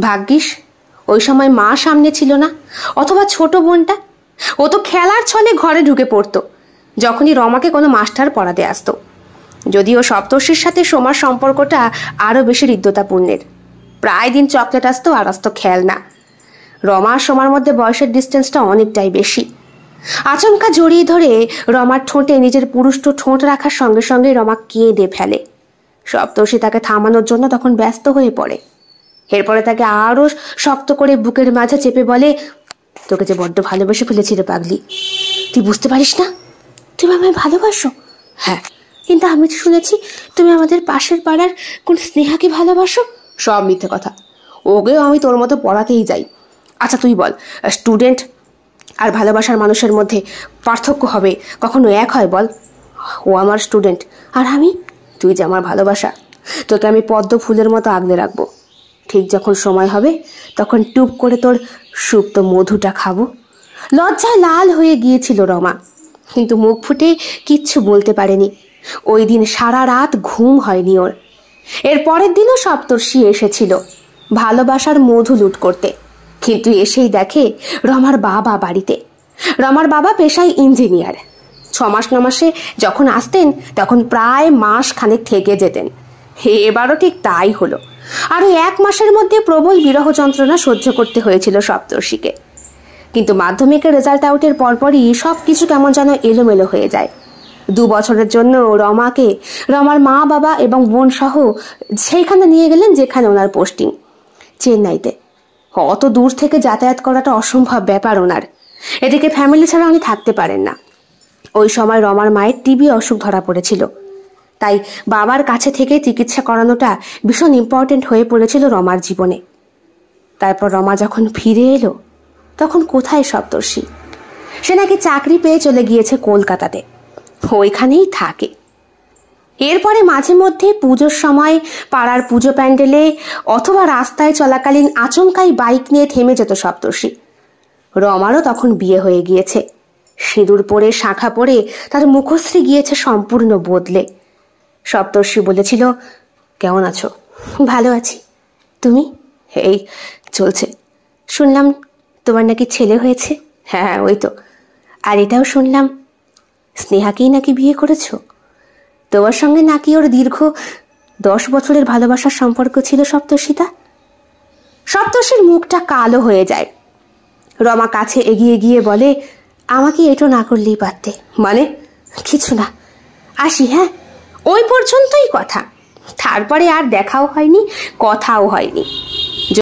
ভাগ্যিস ওই সময় মা সামনে ছিল না, অথবা ছোট বোনটা। ও তো খেলার ছলে ঘরে ঢুকে পড়তো যখনই রমাকে কোনো মাস্টার পড়াতে আসতো। যদিও সপ্তর্ষির সাথে সোমার সম্পর্কটা আরো বেশি হৃদ্যতাপূর্ণের। প্রায় দিন চকলেট আসতো আর আসতো খেলনা। রমা আর সোমার মধ্যে বয়সের ডিস্টেন্সটা অনেকটাই বেশি। আচমকা জড়িয়ে ধরে রমার ঠোঁটে নিজের পুরুষ্ট ঠোঁট রাখার সঙ্গে সঙ্গে রমা কেঁদে ফেলে। সপ্তর্ষি তাকে থামানোর জন্য তখন ব্যস্ত হয়ে পড়ে। এরপরে তাকে আরো শক্ত করে বুকের মাঝে চেপে বলে, তোকে যে বড্ড ভালোবেসে ফেলেছি রে পাগলি, তুই বুঝতে পারিস না? তুমি আমায় ভালোবাসো? হ্যাঁ, কিন্তু আমি তো শুনেছি তুমি আমাদের পাশের পাড়ার কোন স্নেহাকে ভালোবাসো। সব মিথ্যে কথা, ওকেও আমি তোর মতো পড়াতেই যাই। আচ্ছা তুই বল, স্টুডেন্ট আর ভালোবাসার মানুষের মধ্যে পার্থক্য হবে কখনো এক হয় বল? ও আমার স্টুডেন্ট আর আমি, তুই যে আমার ভালোবাসা। তোকে আমি পদ্ম ফুলের মতো আগলে রাখবো। ঠিক যখন সময় হবে তখন টুপ করে তোর সুপ্ত মধুটা খাবো। লজ্জায় লাল হয়ে গিয়েছিল রমা, কিন্তু মুখ ফুটে কিচ্ছু বলতে পারেনি। ওই দিন সারা রাত ঘুম হয়নি ওর। এর পরের দিনও সপ্তর্ষি এসেছিল ভালোবাসার মধু লুট করতে, কিন্তু এসেই দেখে রমার বাবা বাড়িতে। রমার বাবা পেশায় ইঞ্জিনিয়ার। 6 মাস 9 মাসে যখন আসতেন তখন প্রায় মাস খানেক থেকে যেতেন। এবারও ঠিক তাই হলো। আর 1 মাসের মধ্যে প্রবল বিরহ যন্ত্রণা সহ্য করতে হয়েছিল সপ্তর্ষিকে। কিন্তু মাধ্যমিকের রেজাল্ট আউটের পরপরই সবকিছু কেমন যেন এলোমেলো হয়ে যায়। 2 বছরের জন্য রমাকে রমার মা বাবা এবং বোন সহ সেইখানে নিয়ে গেলেন যেখানে ওনার পোস্টিং, চেন্নাইতে। অত দূর থেকে যাতায়াত করাটা অসম্ভব ব্যাপার ওনার। এদিকে ফ্যামিলি ছাড়া উনি থাকতে পারেন না। ওই সময় রমার মায়ের টিবি অসুখ ধরা পড়েছিল, তাই বাবার কাছে থেকে চিকিৎসা করানোটা ভীষণ ইম্পর্টেন্ট হয়ে পড়েছিল রমার জীবনে। তারপর রমা যখন ফিরে এলো তখন কোথায় সপ্তর্ষি? সে নাকি চাকরি পেয়ে চলে গিয়েছে কলকাতাতে, ওইখানেই থাকে। এরপরে মাঝে মধ্যে পুজোর সময় পাড়ার পুজো প্যান্ডেলে অথবা রাস্তায় চলাকালীন আচমকাই বাইক নিয়ে থেমে যেত সপ্তর্ষি। রমারও তখন বিয়ে হয়ে গিয়েছে। সিঁদুর পরে শাঁখা পরে তার মুখশ্রী গিয়েছে সম্পূর্ণ বদলে। সপ্তর্ষি বলেছিল, কেমন আছো? ভালো আছি, তুমি? এই চলছে। শুনলাম তোমার নাকি ছেলে হয়েছে। হ্যাঁ ওই তো। আর এটাও শুনলাম স্নেহাকেই নাকি বিয়ে করেছো। তোমার সঙ্গে নাকি ওর দীর্ঘ 10 বছরের ভালোবাসার সম্পর্ক ছিল সপ্তর্ষিতা। সপ্তর্ষির মুখটা কালো হয়ে যায়। রমা কাছে এগিয়ে গিয়ে বলে, আমাকে এটো না করলেই পারতে। মানে? কিছু না, আসি। হ্যাঁ, ওই পর্যন্তই কথা। তারপরে আর দেখাও হয়নি, কথাও হয়নি।